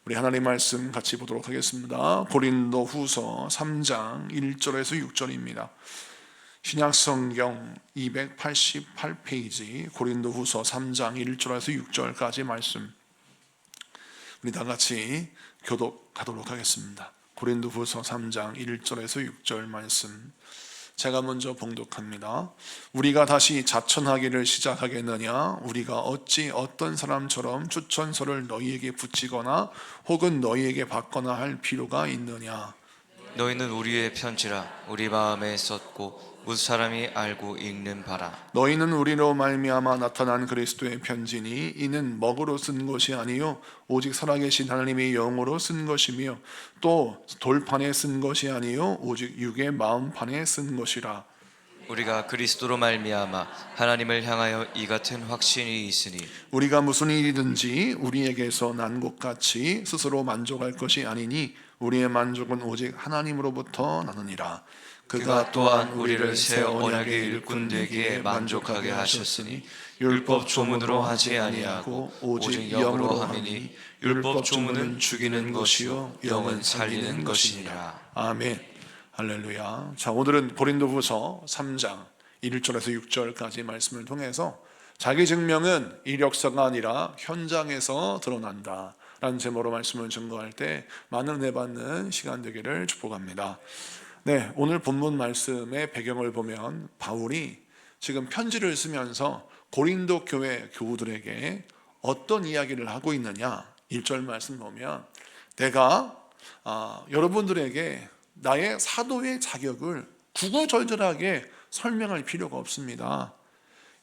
우리 하나님 말씀 같이 보도록 하겠습니다. 고린도후서 3장 1절에서 6절입니다. 신약성경 288페이지 고린도후서 3장 1절에서 6절까지 말씀 우리 다 같이 교독하도록 하겠습니다. 고린도후서 3장 1절에서 6절 말씀 제가 먼저 봉독합니다. 우리가 다시 자천하기를 시작하겠느냐? 우리가 어찌 어떤 사람처럼 추천서를 너희에게 붙이거나 혹은 너희에게 받거나 할 필요가 있느냐? 너희는 우리의 편지라 우리 마음에 썼고 무슨 사람이 알고 읽는 바라. 너희는 우리로 말미암아 나타난 그리스도의 편지니 이는 먹으로 쓴 것이 아니요 오직 살아계신 하나님의 영으로 쓴 것이며 또 돌판에 쓴 것이 아니요 오직 육의 마음판에 쓴 것이라. 우리가 그리스도로 말미암아 하나님을 향하여 이 같은 확신이 있으니 우리가 무슨 일이든지 우리에게서 난 것 같이 스스로 만족할 것이 아니니 우리의 만족은 오직 하나님으로부터 나느니라. 그가 또한 우리를 새 언약의 일꾼 되기에 만족하게 하셨으니 율법 조문으로 하지 아니하고 오직 영으로 함이니 율법 조문은 죽이는 것이요 영은 살리는 것이니라. 아멘. 할렐루야. 자, 오늘은 고린도후서 3장 1절에서 6절까지 말씀을 통해서 자기 증명은 이력서가 아니라 현장에서 드러난다 라는 제목으로 말씀을 증거할 때 많은 은혜 받는 시간 되기를 축복합니다. 네, 오늘 본문 말씀의 배경을 보면 바울이 지금 편지를 쓰면서 고린도 교회 교우들에게 어떤 이야기를 하고 있느냐. 1절 말씀 보면 내가 여러분들에게 나의 사도의 자격을 구구절절하게 설명할 필요가 없습니다.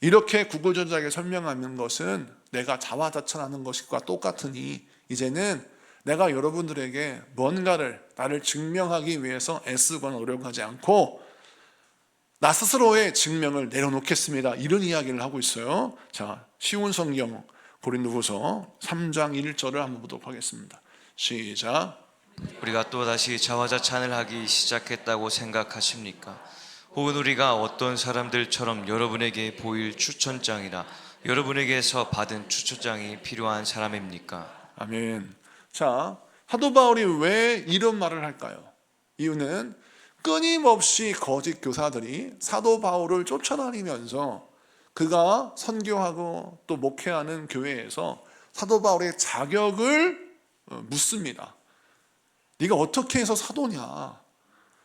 이렇게 구구절절하게 설명하는 것은 내가 자화자찬하는 것과 똑같으니 이제는 내가 여러분들에게 뭔가를 나를 증명하기 위해서 애쓰거나 노력하지 않고 나 스스로의 증명을 내려놓겠습니다. 이런 이야기를 하고 있어요. 자, 쉬운 성경 고린도후서 3장 1절을 한번 보도록 하겠습니다. 시작. 우리가 또다시 자화자찬을 하기 시작했다고 생각하십니까? 혹은 우리가 어떤 사람들처럼 여러분에게 보일 추천장이나 여러분에게서 받은 추천장이 필요한 사람입니까? 아멘. 자, 사도 바울이 왜 이런 말을 할까요? 이유는 끊임없이 거짓 교사들이 사도 바울을 쫓아다니면서 그가 선교하고 또 목회하는 교회에서 사도 바울의 자격을 묻습니다. 네가 어떻게 해서 사도냐?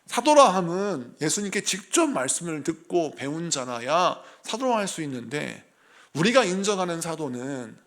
사도라 함은 예수님께 직접 말씀을 듣고 배운 자나야 사도라 할 수 있는데 우리가 인정하는 사도는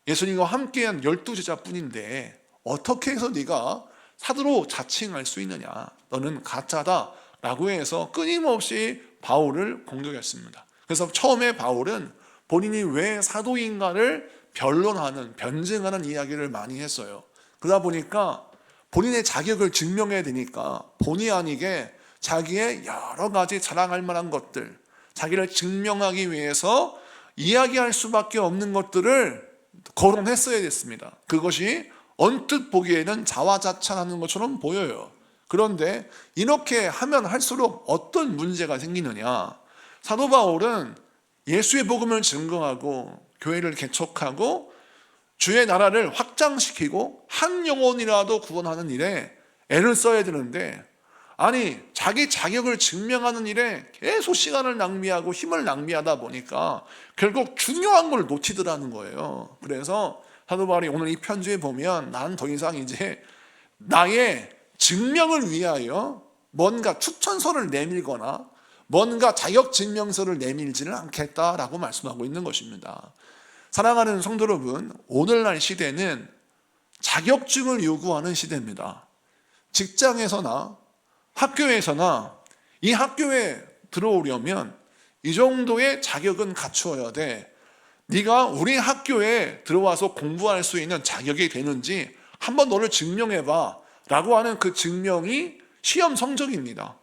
예수님과 함께한 12제자뿐인데 어떻게 해서 네가 사도로 자칭할 수 있느냐? 너는 가짜다 라고 해서 끊임없이 바울을 공격했습니다. 그래서 처음에 바울은 본인이 왜 사도인가를 변론하는, 변증하는 이야기를 많이 했어요. 그러다 보니까 본인의 자격을 증명해야 되니까 본의 아니게 자기의 여러 가지 자랑할 만한 것들, 자기를 증명하기 위해서 이야기할 수밖에 없는 것들을 거론했어야 됐습니다. 그것이 언뜻 보기에는 자화자찬하는 것처럼 보여요. 그런데 이렇게 하면 할수록 어떤 문제가 생기느냐? 사도 바울은 예수의 복음을 증거하고 교회를 개척하고 주의 나라를 확장시키고 한 영혼이라도 구원하는 일에 애를 써야 되는데 아니 자기 자격을 증명하는 일에 계속 시간을 낭비하고 힘을 낭비하다 보니까 결국 중요한 걸 놓치더라는 거예요. 그래서 사도 바울이 오늘 이 편지에 보면 난 더 이상 이제 나의 증명을 위하여 뭔가 추천서를 내밀거나 뭔가 자격증명서를 내밀지는 않겠다라고 말씀하고 있는 것입니다. 사랑하는 성도 여러분, 오늘날 시대는 자격증을 요구하는 시대입니다. 직장에서나 학교에서나 이 학교에 들어오려면 이 정도의 자격은 갖추어야 돼. 네가 우리 학교에 들어와서 공부할 수 있는 자격이 되는지 한번 너를 증명해봐 라고 하는 그 증명이 시험 성적입니다.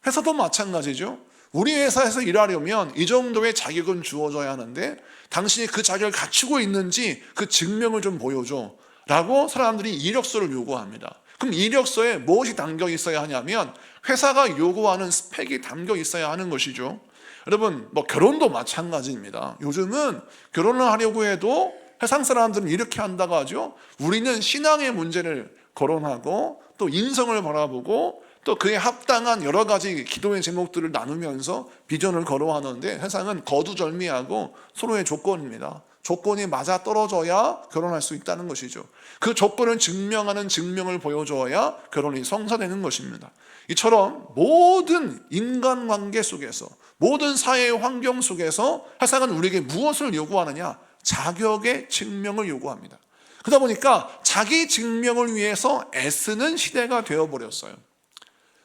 회사도 마찬가지죠. 우리 회사에서 일하려면 이 정도의 자격은 주어져야 하는데 당신이 그 자격을 갖추고 있는지 그 증명을 좀 보여줘 라고 사람들이 이력서를 요구합니다. 그럼 이력서에 무엇이 담겨 있어야 하냐면 회사가 요구하는 스펙이 담겨 있어야 하는 것이죠. 여러분 결혼도 마찬가지입니다. 요즘은 결혼을 하려고 해도 세상 사람들은 이렇게 한다고 하죠. 우리는 신앙의 문제를 거론하고 또 인성을 바라보고 또 그에 합당한 여러 가지 기도의 제목들을 나누면서 비전을 거론하는데, 세상은 거두절미하고 서로의 조건입니다. 조건이 맞아 떨어져야 결혼할 수 있다는 것이죠. 그 조건을 증명하는 증명을 보여줘야 결혼이 성사되는 것입니다. 이처럼 모든 인간관계 속에서, 모든 사회의 환경 속에서 세상은 우리에게 무엇을 요구하느냐? 자격의 증명을 요구합니다. 그러다 보니까 자기 증명을 위해서 애쓰는 시대가 되어버렸어요.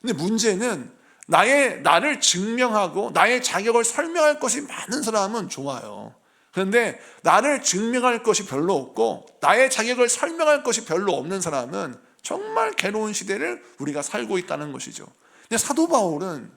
근데 문제는 나를 증명하고 나의 자격을 설명할 것이 많은 사람은 좋아요. 그런데 나를 증명할 것이 별로 없고 나의 자격을 설명할 것이 별로 없는 사람은 정말 괴로운 시대를 우리가 살고 있다는 것이죠. 근데 사도 바울은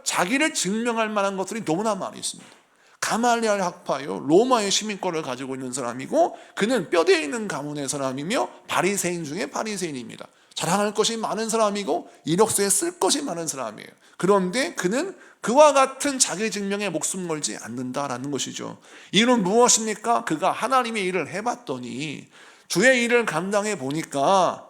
자기를 증명할 만한 것들이 너무나 많이 있습니다. 가말리알 학파요, 로마의 시민권을 가지고 있는 사람이고, 그는 뼈대에 있는 가문의 사람이며 바리새인 중에 바리새인입니다. 자랑할 것이 많은 사람이고 이력서에 쓸 것이 많은 사람이에요. 그런데 그는 그와 같은 자기 증명에 목숨 걸지 않는다라는 것이죠. 이유는 무엇입니까? 그가 하나님의 일을 해봤더니, 주의 일을 감당해 보니까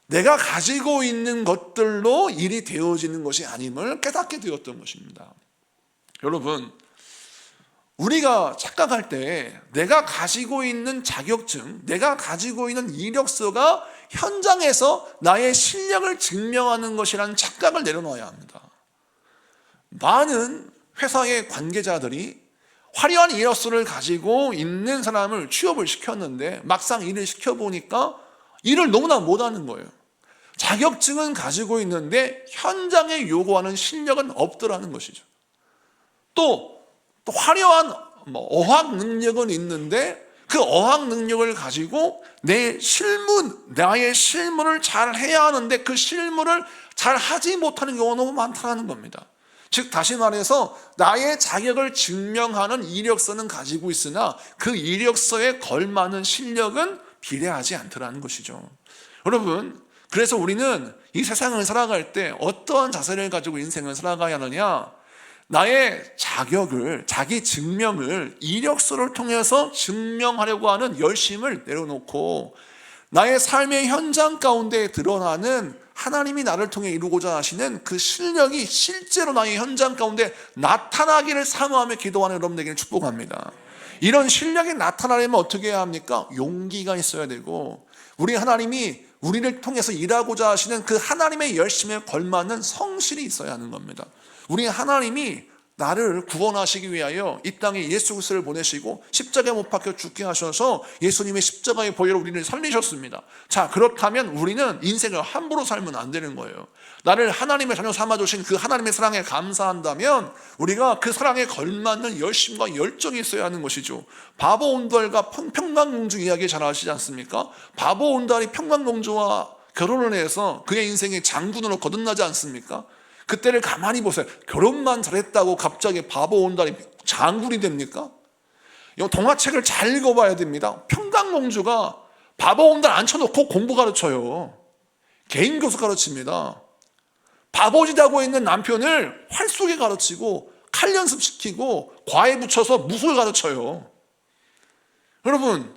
내가 가지고 있는 것들로 일이 되어지는 것이 아님을 깨닫게 되었던 것입니다. 여러분, 우리가 착각할 때 내가 가지고 있는 자격증, 내가 가지고 있는 이력서가 현장에서 나의 실력을 증명하는 것이라는 착각을 내려놓아야 합니다. 많은 회사의 관계자들이 화려한 이력서를 가지고 있는 사람을 취업을 시켰는데 막상 일을 시켜보니까 일을 너무나 못하는 거예요. 자격증은 가지고 있는데 현장에 요구하는 실력은 없더라는 것이죠. 또 화려한 어학 능력은 있는데 그 어학 능력을 가지고 나의 실무를 잘 해야 하는데 그 실무를 잘 하지 못하는 경우가 너무 많다는 겁니다. 즉 다시 말해서 나의 자격을 증명하는 이력서는 가지고 있으나 그 이력서에 걸맞는 실력은 비례하지 않더라는 것이죠. 여러분, 그래서 우리는 이 세상을 살아갈 때 어떠한 자세를 가지고 인생을 살아가야 하느냐? 나의 자격을, 자기 증명을 이력서를 통해서 증명하려고 하는 열심을 내려놓고 나의 삶의 현장 가운데 드러나는 하나님이 나를 통해 이루고자 하시는 그 실력이 실제로 나의 현장 가운데 나타나기를 사모하며 기도하는 여러분에게 축복합니다. 이런 실력이 나타나려면 어떻게 해야 합니까? 용기가 있어야 되고, 우리 하나님이 우리를 통해서 일하고자 하시는 그 하나님의 열심에 걸맞는 성실이 있어야 하는 겁니다. 우리 하나님이 나를 구원하시기 위하여 이 땅에 예수 그리스도를 보내시고 십자가에 못 박혀 죽게 하셔서 예수님의 십자가의 보혈로 우리를 살리셨습니다. 자, 그렇다면 우리는 인생을 함부로 살면 안 되는 거예요. 나를 하나님의 자녀 삼아주신 그 하나님의 사랑에 감사한다면 우리가 그 사랑에 걸맞는 열심과 열정이 있어야 하는 것이죠. 바보 온달과 평강공주 이야기 잘 아시지 않습니까? 바보 온달이 평강공주와 결혼을 해서 그의 인생의 장군으로 거듭나지 않습니까? 그때를 가만히 보세요. 결혼만 잘했다고 갑자기 바보 온달이 장군이 됩니까? 이 동화책을 잘 읽어봐야 됩니다. 평강공주가 바보 온달 앉혀놓고 공부 가르쳐요. 개인 교수 가르칩니다. 바보짓하고 있는 남편을 활쏘기 가르치고 칼 연습시키고 과외 붙여서 무술 가르쳐요. 여러분,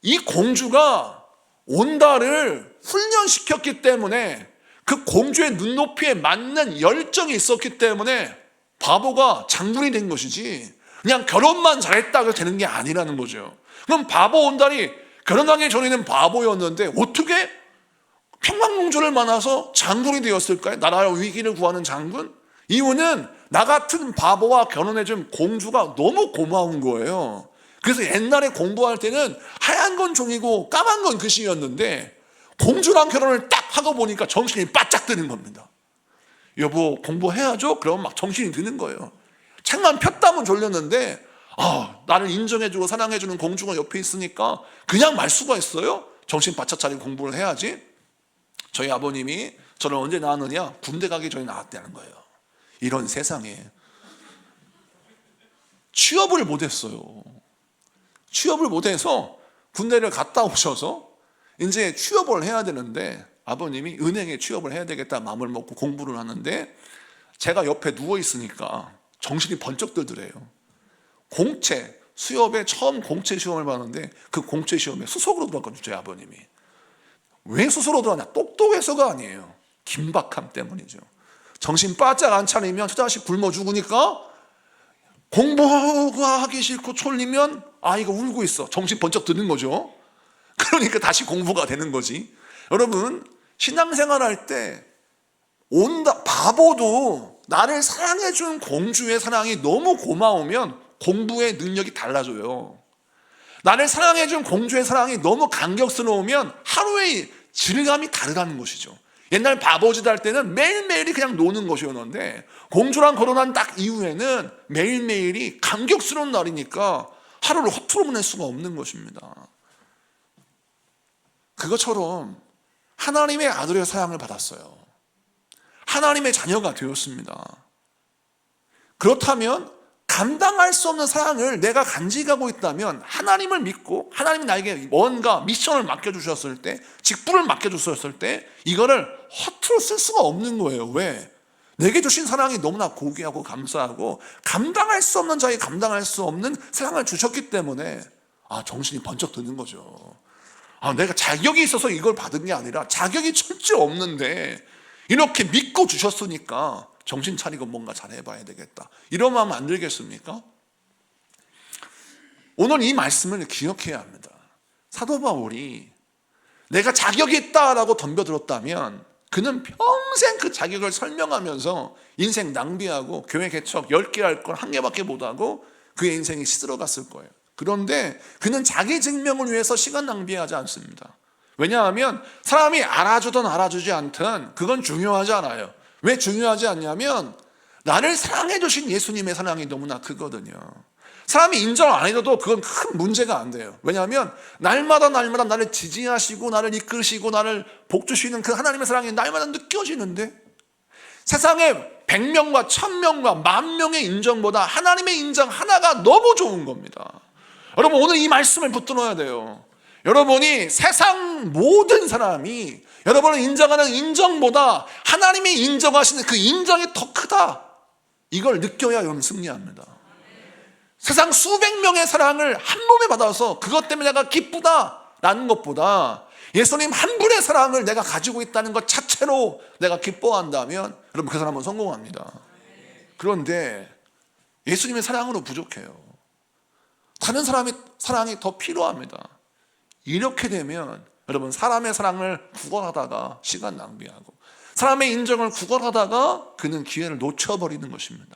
이 공주가 온달을 훈련시켰기 때문에 그 공주의 눈높이에 맞는 열정이 있었기 때문에 바보가 장군이 된 것이지, 그냥 결혼만 잘했다고 되는 게 아니라는 거죠. 그럼 바보 온달이 결혼하기 전에는 바보였는데 어떻게 평강공주를 만나서 장군이 되었을까요? 나라의 위기를 구하는 장군? 이유는 나 같은 바보와 결혼해준 공주가 너무 고마운 거예요. 그래서 옛날에 공부할 때는 하얀 건 종이고 까만 건 글씨였는데 공주랑 결혼을 딱 하고 보니까 정신이 바짝 드는 겁니다. 여보, 공부해야죠? 그러면 막 정신이 드는 거예요. 책만 폈다면 졸렸는데 나를 인정해주고 사랑해주는 공주가 옆에 있으니까 그냥 말 수가 있어요? 정신 바짝 차리고 공부를 해야지. 저희 아버님이 저를 언제 낳았느냐? 군대 가기 전에 낳았다는 거예요. 이런 세상에 취업을 못했어요. 취업을 못해서 군대를 갔다 오셔서 이제 취업을 해야 되는데 아버님이 은행에 취업을 해야 되겠다 마음을 먹고 공부를 하는데 제가 옆에 누워 있으니까 정신이 번쩍 들더래요. 공채 수협에 처음 공채 시험을 봤는데 그 공채 시험에 수석으로 들어갔거든요. 저희 아버님이. 왜 수석으로 들어갔냐? 똑똑해서가 아니에요. 긴박함 때문이죠. 정신 바짝 안 차리면 저 자식 굶어 죽으니까 공부가 하기 싫고 촐리면 아이가 울고 있어. 정신 번쩍 드는 거죠. 그러니까 다시 공부가 되는 거지. 여러분, 신앙생활 할 때 바보도 나를 사랑해준 공주의 사랑이 너무 고마우면 공부의 능력이 달라져요. 나를 사랑해준 공주의 사랑이 너무 감격스러우면 하루의 질감이 다르다는 것이죠. 옛날 바보짓 할 때는 매일매일이 그냥 노는 것이었는데 공주랑 결혼한 딱 이후에는 매일매일이 감격스러운 날이니까 하루를 허투루 보낼 수가 없는 것입니다. 그것처럼 하나님의 아들의 사랑을 받았어요. 하나님의 자녀가 되었습니다. 그렇다면 감당할 수 없는 사랑을 내가 간직하고 있다면 하나님을 믿고 하나님이 나에게 뭔가 미션을 맡겨주셨을 때, 직분을 맡겨주셨을 때 이거를 허투루 쓸 수가 없는 거예요. 왜? 내게 주신 사랑이 너무나 고귀하고 감사하고 감당할 수 없는 자에게 감당할 수 없는 사랑을 주셨기 때문에 정신이 번쩍 드는 거죠. 내가 자격이 있어서 이걸 받은 게 아니라 자격이 철저히 없는데 이렇게 믿고 주셨으니까 정신 차리고 뭔가 잘해봐야 되겠다. 이런 마음 안 들겠습니까? 오늘 이 말씀을 기억해야 합니다. 사도 바울이 내가 자격이 있다라고 덤벼들었다면 그는 평생 그 자격을 설명하면서 인생 낭비하고 교회 개척 10개 할 걸 1개밖에 못하고 그의 인생이 시들어갔을 거예요. 그런데 그는 자기 증명을 위해서 시간 낭비하지 않습니다. 왜냐하면 사람이 알아주든 알아주지 않든 그건 중요하지 않아요. 왜 중요하지 않냐면 나를 사랑해 주신 예수님의 사랑이 너무나 크거든요. 사람이 인정 안 해줘도 그건 큰 문제가 안 돼요. 왜냐하면 날마다 나를 지지하시고 나를 이끄시고 나를 복주시는 그 하나님의 사랑이 날마다 느껴지는데 세상에 100명과 1000명과 10,000명의 인정보다 하나님의 인정 하나가 너무 좋은 겁니다. 여러분, 오늘 이 말씀을 붙들어야 돼요. 여러분이 세상 모든 사람이 여러분을 인정하는 인정보다 하나님이 인정하시는 그 인정이 더 크다. 이걸 느껴야 여러분 승리합니다. 세상 수백 명의 사랑을 한 몸에 받아서 그것 때문에 내가 기쁘다라는 것보다 예수님 한 분의 사랑을 내가 가지고 있다는 것 자체로 내가 기뻐한다면 여러분 그 사람은 성공합니다. 그런데 예수님의 사랑으로 부족해요. 다른 사람의 사랑이 더 필요합니다. 이렇게 되면 여러분 사람의 사랑을 구걸하다가 시간 낭비하고 사람의 인정을 구걸하다가 그는 기회를 놓쳐버리는 것입니다.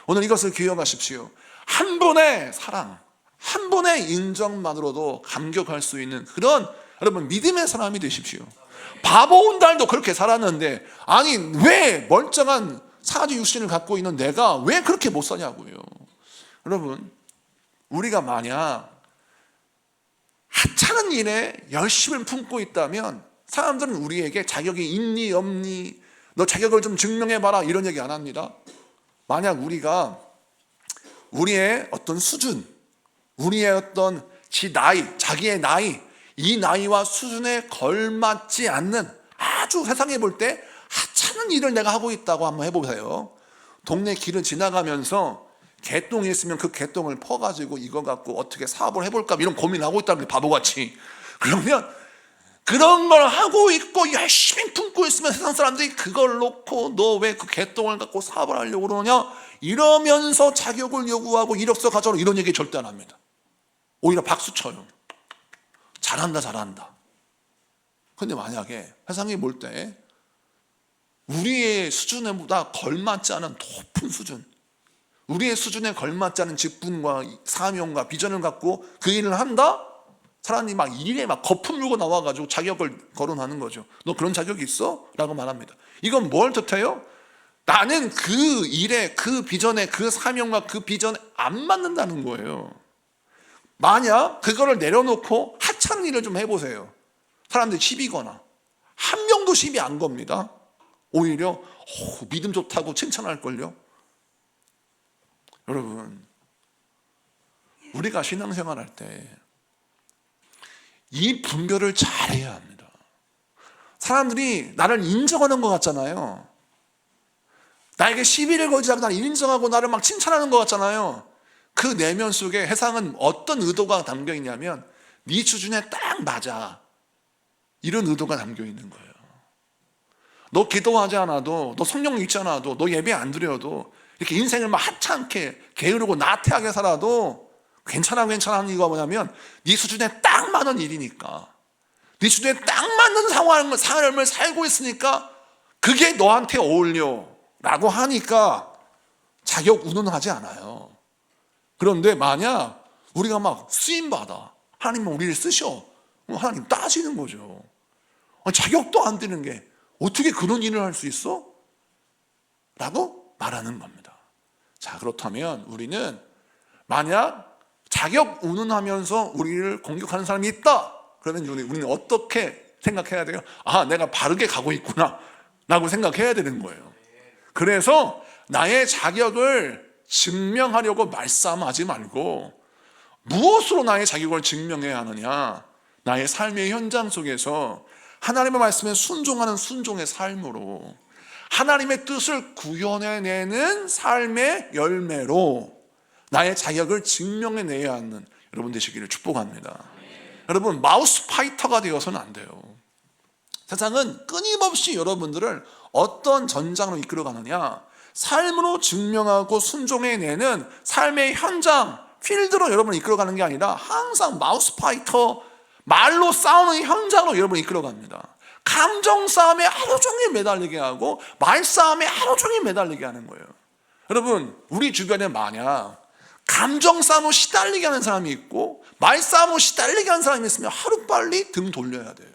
오늘 이것을 기억하십시오. 한 분의 사랑, 한 분의 인정만으로도 감격할 수 있는 그런 여러분 믿음의 사람이 되십시오. 바보 온달도 그렇게 살았는데 아니 왜 멀쩡한 사지 육신을 갖고 있는 내가 왜 그렇게 못 사냐고요. 여러분 우리가 만약 하찮은 일에 열심을 품고 있다면 사람들은 우리에게 자격이 있니 없니 너 자격을 좀 증명해봐라 이런 얘기 안 합니다. 만약 우리가 우리의 어떤 수준, 우리의 어떤 자기의 나이, 이 나이와 수준에 걸맞지 않는 아주 세상에 볼 때 하찮은 일을 내가 하고 있다고 한번 해보세요. 동네 길을 지나가면서 개똥이 있으면 그 개똥을 퍼가지고 이거 갖고 어떻게 사업을 해볼까 이런 고민하고 있다는 게 바보같이. 그러면 그런 걸 하고 있고 열심히 품고 있으면 세상 사람들이 그걸 놓고 너 왜 그 개똥을 갖고 사업을 하려고 그러냐 이러면서 자격을 요구하고 이력서 가져라 이런 얘기 절대 안 합니다. 오히려 박수 쳐요. 잘한다. 근데 만약에 세상이 볼 때 우리의 수준보다 걸맞지 않은 높은 수준, 우리의 수준에 걸맞지 않은 직분과 사명과 비전을 갖고 그 일을 한다? 사람이 막 일에 막 거품 물고 나와가지고 자격을 거론하는 거죠. 너 그런 자격이 있어? 라고 말합니다. 이건 뭘 뜻해요? 나는 그 일에 그 비전에 그 사명과 그 비전에 안 맞는다는 거예요. 만약 그거를 내려놓고 하찮은 일을 좀 해보세요. 사람들이 시비거나 한 명도 시비 안 겁니다. 오히려 믿음 좋다고 칭찬할걸요. 여러분 우리가 신앙생활 할 때 이 분별을 잘해야 합니다. 사람들이 나를 인정하는 것 같잖아요. 나에게 시비를 걸지 않고 나를 인정하고 나를 막 칭찬하는 것 같잖아요. 그 내면 속에 세상은 어떤 의도가 담겨 있냐면 네 수준에 딱 맞아, 이런 의도가 담겨 있는 거예요. 너 기도하지 않아도, 너 성경 읽지 않아도, 너 예배 안 드려도, 이렇게 인생을 막 하찮게 게으르고 나태하게 살아도 괜찮아 하는 이유가 뭐냐면 네 수준에 딱 맞는 일이니까, 네 수준에 딱 맞는 삶을 살고 있으니까 그게 너한테 어울려 라고 하니까 자격 운운하지 않아요. 그런데 만약 우리가 막 쓰임받아, 하나님은 우리를 쓰셔, 하나님 따지는 거죠. 자격도 안 되는 게 어떻게 그런 일을 할 수 있어? 라고 말하는 겁니다. 자, 그렇다면 우리는 만약 자격 운운하면서 우리를 공격하는 사람이 있다, 그러면 우리는 어떻게 생각해야 돼요? 아, 내가 바르게 가고 있구나 라고 생각해야 되는 거예요. 그래서 나의 자격을 증명하려고 말싸움하지 말고, 무엇으로 나의 자격을 증명해야 하느냐? 나의 삶의 현장 속에서 하나님의 말씀에 순종하는 순종의 삶으로, 하나님의 뜻을 구현해내는 삶의 열매로 나의 자격을 증명해내야 하는 여러분 되시기를 축복합니다. 여러분, 마우스 파이터가 되어서는 안 돼요. 세상은 끊임없이 여러분들을 어떤 전장으로 이끌어가느냐, 삶으로 증명하고 순종해내는 삶의 현장, 필드로 여러분을 이끌어가는 게 아니라 항상 마우스 파이터, 말로 싸우는 현장으로 여러분을 이끌어갑니다. 감정 싸움에 하루 종일 매달리게 하고 말 싸움에 하루 종일 매달리게 하는 거예요. 여러분, 우리 주변에 만약 감정 싸움으로 시달리게 하는 사람이 있고 말 싸움으로 시달리게 하는 사람이 있으면 하루빨리 등 돌려야 돼요.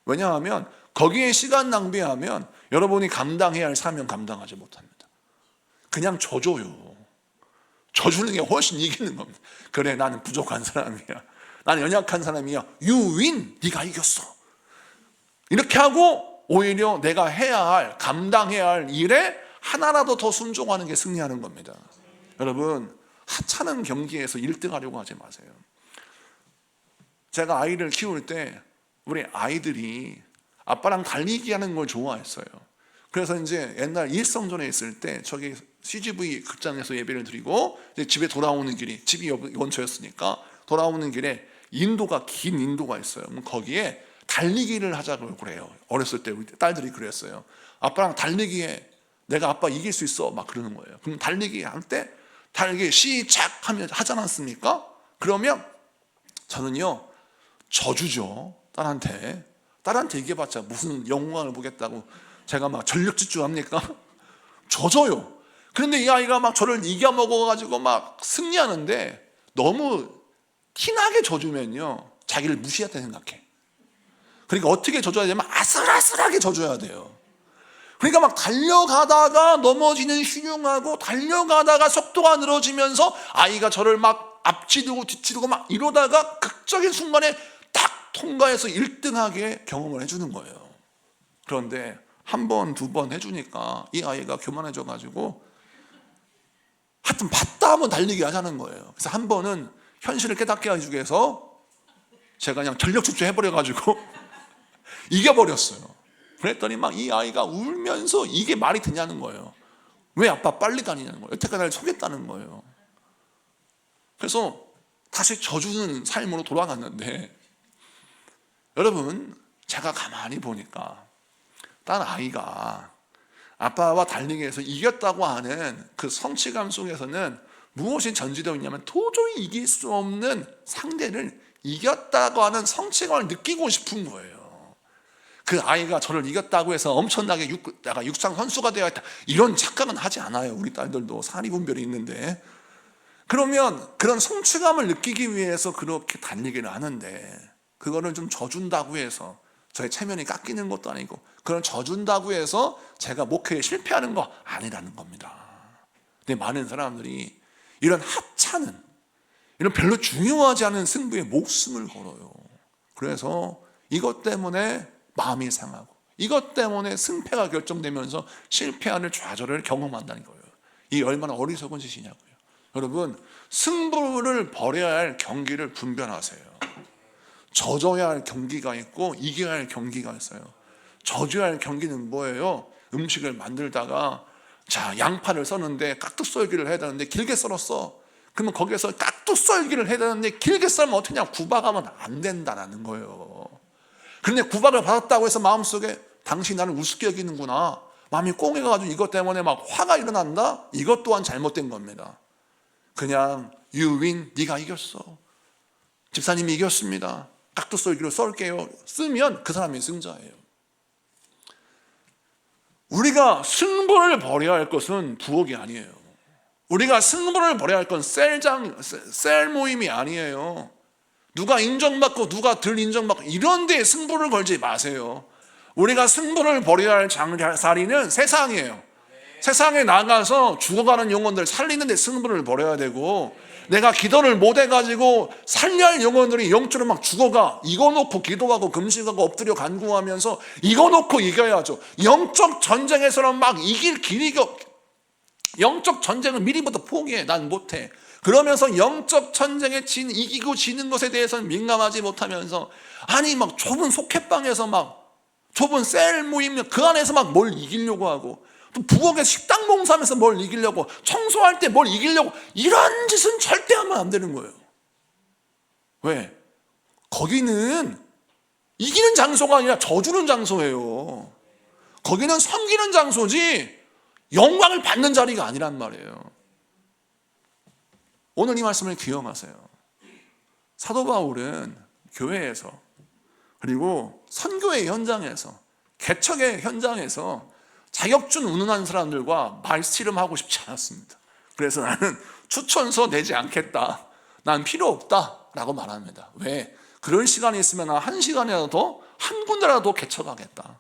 왜냐하면 거기에 시간 낭비하면 여러분이 감당해야 할 사명 감당하지 못합니다. 그냥 져줘요. 져주는 게 훨씬 이기는 겁니다. 그래, 나는 부족한 사람이야, 나는 연약한 사람이야, You win, 네가 이겼어, 이렇게 하고 오히려 내가 해야 할, 감당해야 할 일에 하나라도 더 순종하는 게 승리하는 겁니다. 여러분, 하찮은 경기에서 1등 하려고 하지 마세요. 제가 아이를 키울 때 우리 아이들이 아빠랑 달리기 하는 걸 좋아했어요. 그래서 이제 옛날 일성전에 있을 때 저기 CGV 극장에서 예배를 드리고 이제 집에 돌아오는 길이, 집이 근처였으니까 돌아오는 길에 인도가, 긴 인도가 있어요. 거기에 달리기를 하자고 그래요. 어렸을 때 우리 딸들이 그랬어요. 아빠랑 달리기에 내가 아빠 이길 수 있어, 막 그러는 거예요. 그럼 달리기 할 때 달리기 시작하면 하지 않았습니까? 그러면 저는요 져주죠. 딸한테 이겨봤자 무슨 영광을 보겠다고 제가 막 전력 질주합니까? 져줘요. 그런데 이 아이가 막 저를 이겨먹어가지고 막 승리하는데, 너무 티나게 져주면요 자기를 무시했다 생각해. 그러니까 어떻게 져줘야 되냐면 아슬아슬하게 져줘야 돼요. 그러니까 막 달려가다가 넘어지는 흉흉하고, 달려가다가 속도가 늘어지면서 아이가 저를 막 앞지르고 뒤지르고 막 이러다가 극적인 순간에 딱 통과해서 1등하게 경험을 해주는 거예요. 그런데 한 번, 두 번 해주니까 이 아이가 교만해져가지고 하여튼 봤다 하면 달리기 하자는 거예요. 그래서 한 번은 현실을 깨닫게 해주기 위해서 제가 그냥 전력 질주해버려가지고 이겨버렸어요. 그랬더니 막 이 아이가 울면서 이게 말이 되냐는 거예요. 왜 아빠 빨리 다니냐는 거예요. 여태까지 날 속였다는 거예요. 그래서 다시 져주는 삶으로 돌아갔는데, 여러분, 제가 가만히 보니까 딸 아이가 아빠와 달리기에서 이겼다고 하는 그 성취감 속에서는 무엇이 전제되어 있냐면 도저히 이길 수 없는 상대를 이겼다고 하는 성취감을 느끼고 싶은 거예요. 그 아이가 저를 이겼다고 해서 엄청나게 내가 육상 선수가 되어 있다, 이런 착각은 하지 않아요. 우리 딸들도 사리분별이 있는데. 그러면 그런 성취감을 느끼기 위해서 그렇게 달리기를 하는데, 그거를 좀 져준다고 해서 저의 체면이 깎이는 것도 아니고, 그런 져준다고 해서 제가 목회에 실패하는 거 아니라는 겁니다. 근데 많은 사람들이 이런 하찮은, 이런 별로 중요하지 않은 승부에 목숨을 걸어요. 그래서 이것 때문에 마음이 상하고, 이것 때문에 승패가 결정되면서 실패하는 좌절을 경험한다는 거예요. 이게 얼마나 어리석은 짓이냐고요. 여러분, 승부를 벌여야 할 경기를 분별하세요. 져줘야 할 경기가 있고 이겨야 할 경기가 있어요. 져줘야 할 경기는 뭐예요? 음식을 만들다가 자, 양파를 써는데 깍둑 썰기를 해야 되는데 길게 썰었어. 그러면 거기에서 깍둑 썰기를 해야 되는데 길게 썰면 어떻게 하냐? 구박하면 안 된다는 거예요. 그런데 구박을 받았다고 해서 마음속에 당신이 나를 우습게 여기는구나, 마음이 꽁해가지고 이것 때문에 막 화가 일어난다? 이것 또한 잘못된 겁니다. 그냥 you win, 네가 이겼어, 집사님이 이겼습니다, 깍둑 썰기로 썰게요, 쓰면 그 사람이 승자예요. 우리가 승부를 벌여야 할 것은 부엌이 아니에요. 우리가 승부를 벌여야 할 건 셀 모임이 아니에요. 누가 인정받고 누가 덜 인정받고 이런 데에 승부를 걸지 마세요. 우리가 승부를 벌여야 할 자리는 세상이에요. 세상에 나가서 죽어가는 영혼들 살리는 데 승부를 벌여야 되고, 내가 기도를 못 해가지고 살려야 할 영혼들이 영적으로 막 죽어가, 이거 놓고 기도하고 금식하고 엎드려 간구하면서 이거 놓고 이겨야죠. 영적 전쟁에서는 막 이길 길이, 영적 전쟁을 미리부터 포기해. 난 못해. 그러면서 영적 전쟁에 이기고 지는 것에 대해서는 민감하지 못하면서, 아니 막 좁은 속회방에서 막 좁은 셀 모임 그 안에서 막 뭘 이기려고 하고, 또 부엌에 식당 봉사하면서 뭘 이기려고, 청소할 때 뭘 이기려고, 이런 짓은 절대 하면 안 되는 거예요. 왜? 거기는 이기는 장소가 아니라 져주는 장소예요. 거기는 섬기는 장소지 영광을 받는 자리가 아니란 말이에요. 오늘 이 말씀을 기억하세요. 사도 바울은 교회에서, 그리고 선교의 현장에서, 개척의 현장에서 자격증 운운하는 사람들과 말씨름하고 싶지 않았습니다. 그래서 나는 추천서 내지 않겠다, 난 필요 없다 라고 말합니다. 왜? 그런 시간이 있으면 나 한 시간이라도 더, 한 군데라도 개척하겠다,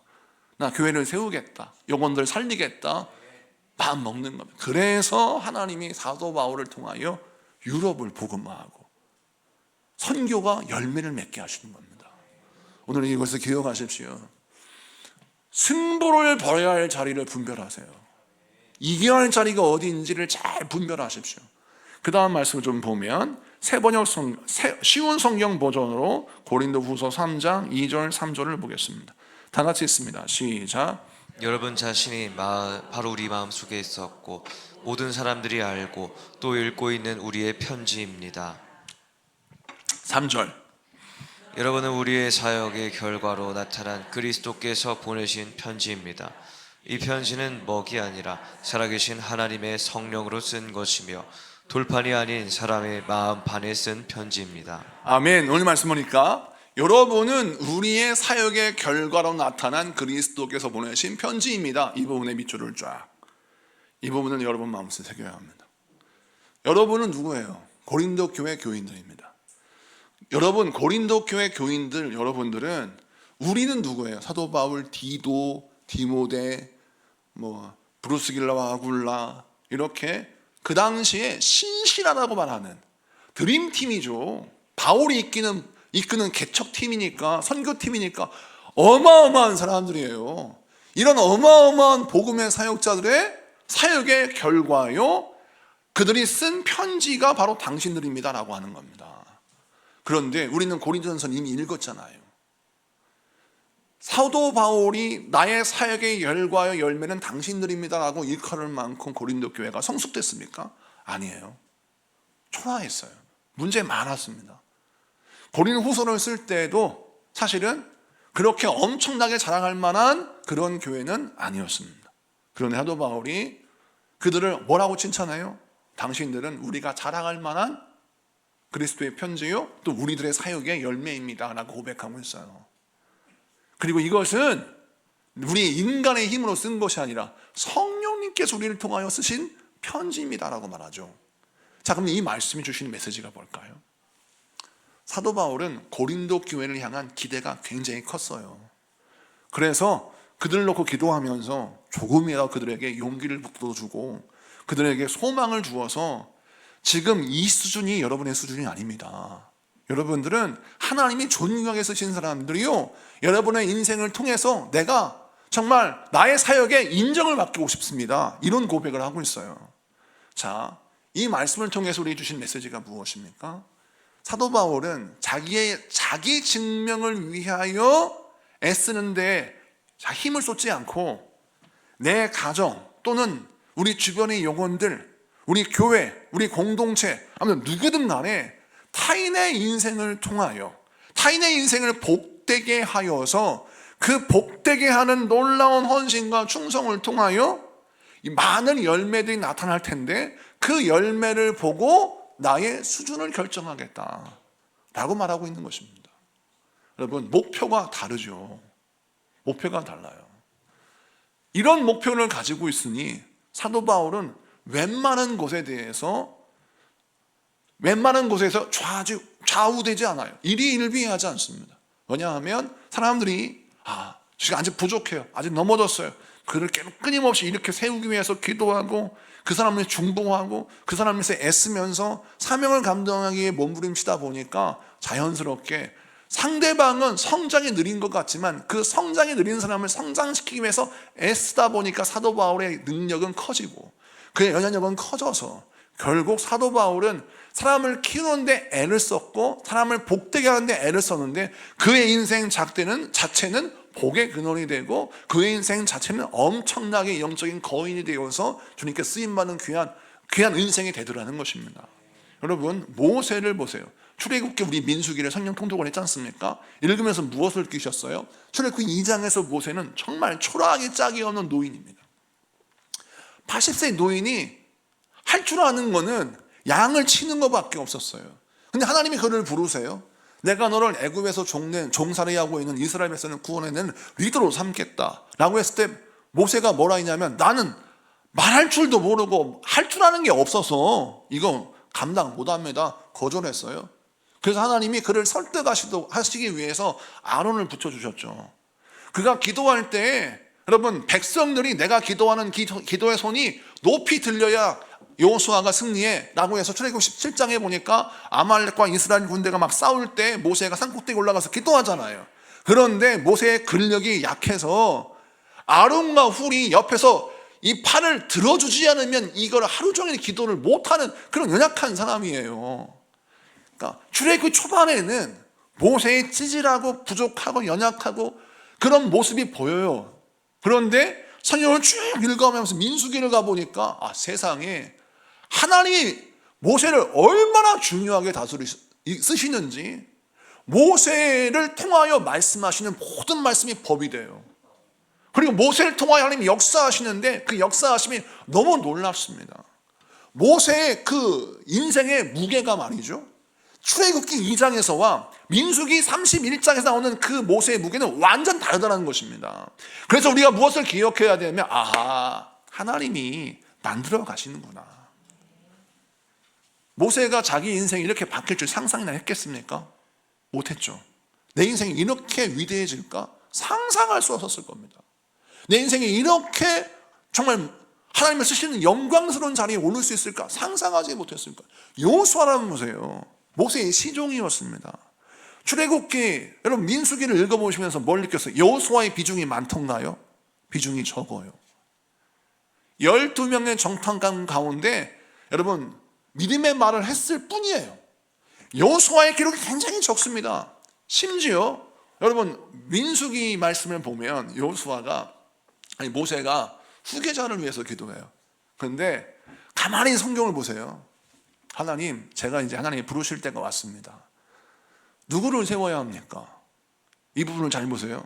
나 교회를 세우겠다, 영혼들 살리겠다, 마음 먹는 겁니다. 그래서 하나님이 사도 바울을 통하여 유럽을 복음화하고 선교가 열매를 맺게 하시는 겁니다. 오늘 이것을 기억하십시오. 승부를 벌여야 할 자리를 분별하세요. 이겨야 할 자리가 어디인지를 잘 분별하십시오. 그 다음 말씀을 좀 보면 쉬운 성경 버전으로 고린도후서 3장 2절 3절을 보겠습니다. 다 같이 읽습니다. 시작. 여러분 자신이 바로 우리 마음속에 있었고 모든 사람들이 알고 또 읽고 있는 우리의 편지입니다. 3절. 여러분은 우리의 사역의 결과로 나타난 그리스도께서 보내신 편지입니다. 이 편지는 먹이 아니라 살아계신 하나님의 성령으로 쓴 것이며 돌판이 아닌 사람의 마음판에 쓴 편지입니다. 아멘. 오늘 말씀 보니까 여러분은 우리의 사역의 결과로 나타난 그리스도께서 보내신 편지입니다. 이 부분에 밑줄을 쫙. 이 부분은 여러분 마음속에 새겨야 합니다. 여러분은 누구예요? 고린도 교회 교인들입니다. 여러분 고린도 교회 교인들, 여러분들은, 우리는 누구예요? 사도 바울, 디도, 디모데, 브루스길라와 아굴라, 이렇게 그 당시에 신실하다고 말하는 드림팀이죠. 바울이 이끄는 개척팀이니까, 선교팀이니까 어마어마한 사람들이에요. 이런 어마어마한 복음의 사역자들의 사역의 결과요, 그들이 쓴 편지가 바로 당신들입니다 라고 하는 겁니다. 그런데 우리는 고린도전서 이미 읽었잖아요. 사도 바울이 나의 사역의 결과요 열매는 당신들입니다 라고 일컬을 만큼 고린도 교회가 성숙됐습니까? 아니에요. 초라했어요. 문제 많았습니다. 고린 후서를 쓸 때에도 사실은 그렇게 엄청나게 자랑할 만한 그런 교회는 아니었습니다. 그런데 사도 바울이 그들을 뭐라고 칭찬해요? 당신들은 우리가 자랑할 만한 그리스도의 편지요, 또 우리들의 사역의 열매입니다 라고 고백하고 있어요. 그리고 이것은 우리 인간의 힘으로 쓴 것이 아니라 성령님께서 우리를 통하여 쓰신 편지입니다 라고 말하죠. 자, 그럼 이 말씀이 주시는 메시지가 뭘까요? 사도 바울은 고린도 교회를 향한 기대가 굉장히 컸어요. 그래서 그들을 놓고 기도하면서 조금이라도 그들에게 용기를 북돋아주고 그들에게 소망을 주어서, 지금 이 수준이 여러분의 수준이 아닙니다. 여러분들은 하나님이 존귀하게 쓰신 사람들이요, 여러분의 인생을 통해서 내가 정말 나의 사역에 인정을 받고 싶습니다, 이런 고백을 하고 있어요. 자, 이 말씀을 통해서 우리 주신 메시지가 무엇입니까? 사도 바울은 자기 증명을 위하여 애쓰는데 힘을 쏟지 않고 내 가정 또는 우리 주변의 영혼들, 우리 교회, 우리 공동체, 아무튼 누구든 간에 타인의 인생을 통하여 타인의 인생을 복되게 하여서 그 복되게 하는 놀라운 헌신과 충성을 통하여 이 많은 열매들이 나타날 텐데 그 열매를 보고 나의 수준을 결정하겠다 라고 말하고 있는 것입니다. 여러분, 목표가 다르죠. 목표가 달라요. 이런 목표를 가지고 있으니 사도 바울은 웬만한 것에서 좌우되지 않아요. 일희일비하지 않습니다. 왜냐하면 사람들이 지금 아직 부족해요, 아직 넘어졌어요, 그를 끊임없이 이렇게 세우기 위해서 기도하고 그 사람을 위해 중보하고 그 사람을 위해서 애쓰면서 사명을 감당하기 위해 몸부림치다 보니까 자연스럽게 상대방은 성장이 느린 것 같지만 그 성장이 느린 사람을 성장시키기 위해서 애쓰다 보니까 사도 바울의 능력은 커지고 그의 영향력은 커져서 결국 사도 바울은 사람을 키우는데 애를 썼고 사람을 복되게 하는데 애를 썼는데 그의 인생 자체는 복의 근원이 되고 그의 인생 자체는 엄청나게 영적인 거인이 되어서 주님께 쓰임받는 귀한 인생이 되더라는 것입니다. 여러분, 모세를 보세요. 출애굽기 우리 민수기를 성령 통독을 했지 않습니까? 읽으면서 무엇을 느끼셨어요? 출애굽기 2장에서 모세는 정말 초라하게 짝이 없는 노인입니다. 80세 노인이 할 줄 아는 거는 양을 치는 것밖에 없었어요. 근데 하나님이 그를 부르세요. 내가 너를 애굽에서 종살이 하고 있는 이스라엘 백성을 구원해내는 리더로 삼겠다 라고 했을 때 모세가 뭐라 했냐면, 나는 말할 줄도 모르고 할 줄 아는 게 없어서 이거 감당 못합니다, 거절했어요. 그래서 하나님이 그를 설득하시기 위해서 아론을 붙여주셨죠. 그가 기도할 때 여러분, 백성들이 내가 기도하는 기도의 손이 높이 들려야 여호수아가 승리해 라고 해서 출애굽 17장에 보니까 아말렉과 이스라엘 군대가 막 싸울 때 모세가 산꼭대기 올라가서 기도하잖아요. 그런데 모세의 근력이 약해서 아론과 훌이 옆에서 이 팔을 들어주지 않으면 이걸 하루 종일 기도를 못하는 그런 연약한 사람이에요. 그러니까 출애굽 초반에는 모세의 찌질하고 부족하고 연약하고 그런 모습이 보여요. 그런데 성경을 쭉 읽어가면서 민수기를 가보니까 세상에 하나님이 모세를 얼마나 중요하게 쓰시는지, 모세를 통하여 말씀하시는 모든 말씀이 법이 돼요. 그리고 모세를 통하여 하나님이 역사하시는데 그 역사하심이 너무 놀랍습니다. 모세의 그 인생의 무게가 말이죠, 출애굽기 2장에서와 민수기 31장에서 나오는 그 모세의 무게는 완전 다르다는 것입니다. 그래서 우리가 무엇을 기억해야 되냐면, 하나님이 만들어 가시는구나. 모세가 자기 인생이 이렇게 바뀔 줄 상상이나 했겠습니까? 못했죠. 내 인생이 이렇게 위대해질까? 상상할 수 없었을 겁니다. 내 인생이 이렇게 정말 하나님을 쓰시는 영광스러운 자리에 오를 수 있을까? 상상하지 못했을까? 여호수아라는 보세요. 모세의 시종이었습니다. 출애굽기, 여러분 민수기를 읽어보시면서 뭘 느꼈어요? 여호수아의 비중이 많던가요? 비중이 적어요. 12명의 정탐관 가운데 여러분 믿음의 말을 했을 뿐이에요. 여호수아의 기록이 굉장히 적습니다. 심지어 여러분 민수기 말씀을 보면 모세가 후계자를 위해서 기도해요. 그런데 가만히 성경을 보세요. 하나님, 제가 이제 하나님이 부르실 때가 왔습니다. 누구를 세워야 합니까? 이 부분을 잘 보세요.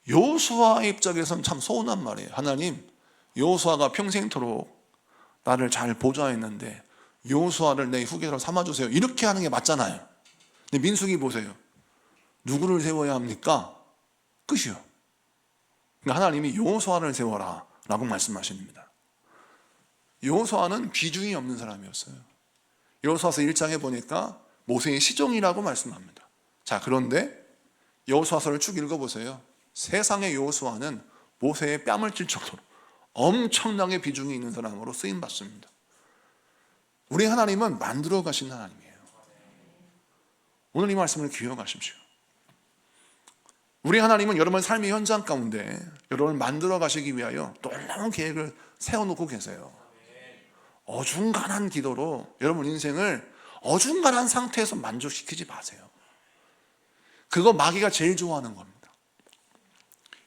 여호수아의 입장에서는 참 서운한 말이에요. 하나님, 여호수아가 평생토록 나를 잘 보좌했는데 여호수아를 내 후계자로 삼아주세요, 이렇게 하는 게 맞잖아요. 근데 민수기 보세요. 누구를 세워야 합니까? 끝이요. 그러니까 하나님이 여호수아를 세워라 라고 말씀하십니다. 여호수아는 비중이 없는 사람이었어요. 여호수아서 1장에 보니까 모세의 시종이라고 말씀합니다. 자, 그런데 여호수아서를 쭉 읽어보세요. 세상의 여호수아는 모세의 뺨을 찔 정도로 엄청나게 비중이 있는 사람으로 쓰임받습니다. 우리 하나님은 만들어 가신 하나님이에요. 오늘 이 말씀을 기억하십시오. 우리 하나님은 여러분 삶의 현장 가운데 여러분을 만들어 가시기 위하여 놀라운 계획을 세워놓고 계세요. 어중간한 기도로 여러분 인생을 어중간한 상태에서 만족시키지 마세요. 그거 마귀가 제일 좋아하는 겁니다.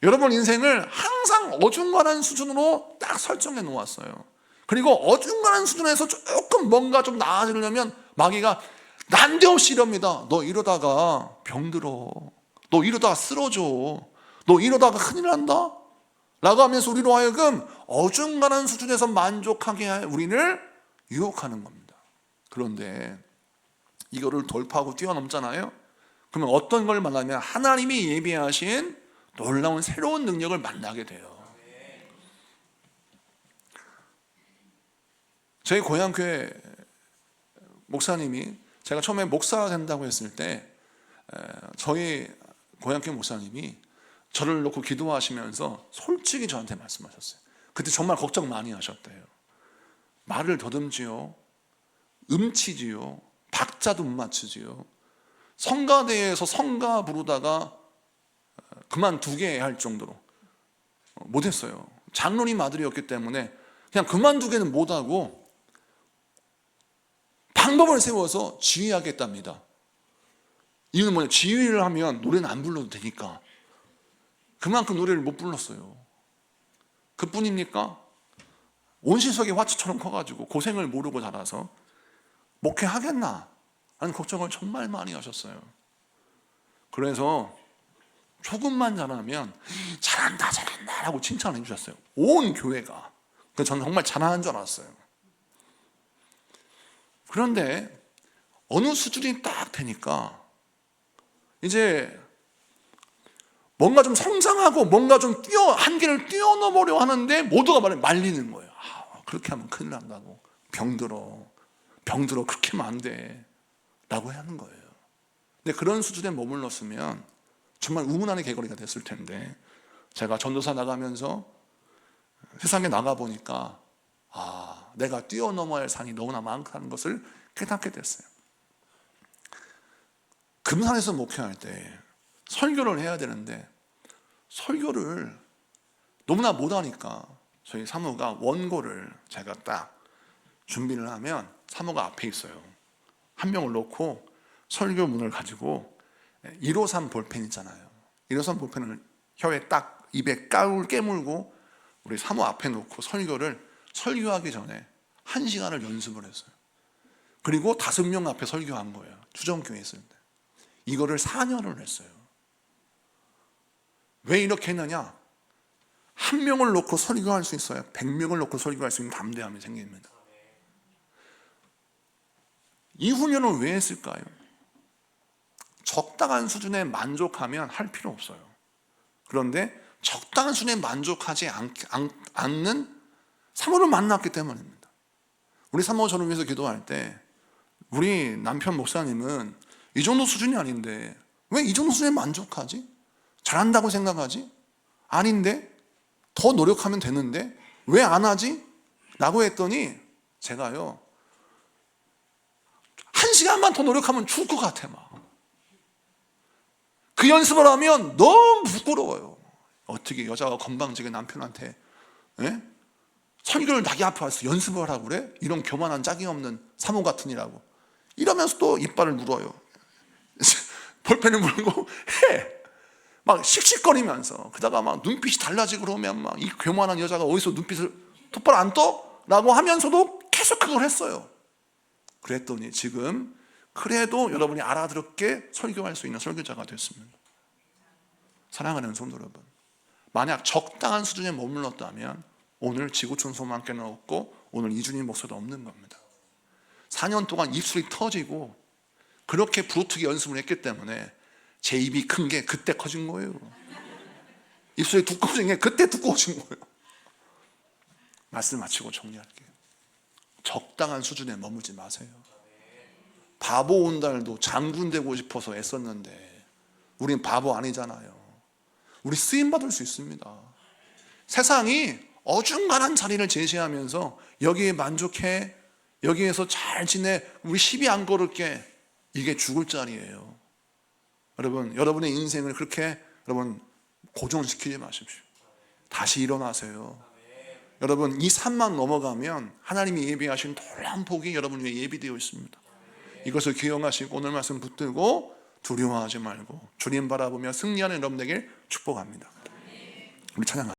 여러분 인생을 항상 어중간한 수준으로 딱 설정해 놓았어요. 그리고 어중간한 수준에서 조금 뭔가 좀 나아지려면 마귀가 난데없이 이럽니다. 너 이러다가 병들어. 너 이러다가 쓰러져. 너 이러다가 큰일 난다. 라고 하면서 우리로 하여금 어중간한 수준에서 만족하게 할 우리를 유혹하는 겁니다. 그런데 이거를 돌파하고 뛰어넘잖아요. 그러면 어떤 걸 만나면 하나님이 예비하신 놀라운 새로운 능력을 만나게 돼요. 저희 고향교회 목사님이, 제가 처음에 목사가 된다고 했을 때 저희 고향교회 목사님이 저를 놓고 기도하시면서 솔직히 저한테 말씀하셨어요. 그때 정말 걱정 많이 하셨대요. 말을 더듬지요, 음치지요, 박자도 못 맞추지요, 성가대에서 성가 부르다가 그만두게 할 정도로 못했어요. 장로님 아들이었기 때문에 그냥 그만두게는 못하고 방법을 세워서 지휘하겠답니다. 이유는 뭐냐? 지휘를 하면 노래는 안 불러도 되니까. 그만큼 노래를 못 불렀어요. 그뿐입니까? 온실속의 화초처럼 커가지고 고생을 모르고 자라서 목회하겠나 하는 걱정을 정말 많이 하셨어요. 그래서 조금만 잘하면 잘한다 잘한다 라고 칭찬해 주셨어요. 온 교회가. 그래서 저는 정말 잘하는 줄 알았어요. 그런데 어느 수준이 딱 되니까 이제 뭔가 좀 성장하고 뭔가 좀 한계를 뛰어넘으려 하는데 모두가 말리는 거예요. 그렇게 하면 큰일 난다고. 병들어 그렇게 하면 안 돼 라고 하는 거예요. 근데 그런 수준에 머물렀으면 정말 우문안의 개거리가 됐을 텐데, 제가 전도사 나가면서 세상에 나가보니까 내가 뛰어넘어야 할 산이 너무나 많다는 것을 깨닫게 됐어요. 금산에서 목회할 때 설교를 해야 되는데 설교를 너무나 못하니까 저희 사모가 원고를 제가 딱 준비를 하면 사모가 앞에 있어요. 한 명을 놓고 설교문을 가지고 153 볼펜 있잖아요. 153 볼펜을 혀에 딱 입에 깨물고 우리 사모 앞에 놓고 설교하기 전에 1시간을 연습을 했어요. 그리고 5명 앞에 설교한 거예요. 주정교회 있을 때. 이거를 4년을 했어요. 왜 이렇게 했느냐? 한 명을 놓고 설교할 수 있어야 100명을 놓고 설교할 수 있는 담대함이 생깁니다. 이 훈련을 왜 했을까요? 적당한 수준에 만족하면 할 필요 없어요. 그런데 적당한 수준에 만족하지 않는 사모를 만났기 때문입니다. 우리 사모가 저를 위해서 기도할 때 우리 남편 목사님은 이 정도 수준이 아닌데 왜 이 정도 수준에 만족하지? 잘한다고 생각하지? 아닌데? 더 노력하면 되는데? 왜 안 하지? 라고 했더니 제가요 1시간만 더 노력하면 죽을 것 같아 막. 그 연습을 하면 너무 부끄러워요. 어떻게 여자가 건방지게 남편한테 설교를 자기 앞에 와서 연습을 하고 그래? 이런 교만한 짝이 없는 사모 같으니라고 이러면서 또 이빨을 물어요. 볼펜을 물고 해. 막 씩씩거리면서 그러다가 막 눈빛이 달라지고 그러면 막 이 교만한 여자가 어디서 눈빛을 똑바로 안 떠? 라고 하면서도 계속 그걸 했어요. 그랬더니 지금 그래도 여러분이 알아듣게 설교할 수 있는 설교자가 됐습니다. 사랑하는 성도 여러분, 만약 적당한 수준에 머물렀다면 오늘 지구촌 소망교회는 없고 오늘 이준희 목사도 없는 겁니다. 4년 동안 입술이 터지고 그렇게 부르트기 연습을 했기 때문에 제 입이 큰 게 그때 커진 거예요. 입술이 두꺼워진 게 그때 두꺼워진 거예요. 말씀 마치고 정리할게요. 적당한 수준에 머물지 마세요. 바보 온달도 장군 되고 싶어서 애썼는데 우린 바보 아니잖아요. 우리 쓰임받을 수 있습니다. 세상이 어중간한 자리를 제시하면서 여기에 만족해, 여기에서 잘 지내, 우리 시비 안 걸을게, 이게 죽을 자리예요. 여러분, 여러분의 인생을 그렇게 여러분 고정시키지 마십시오. 다시 일어나세요. 여러분, 이 산만 넘어가면 하나님이 예비하신 놀라운 복이 여러분 위해 예비되어 있습니다. 이것을 기억하시고 오늘 말씀 붙들고 두려워하지 말고 주님 바라보며 승리하는 여러분 되길 축복합니다. 우리 찬양합니다.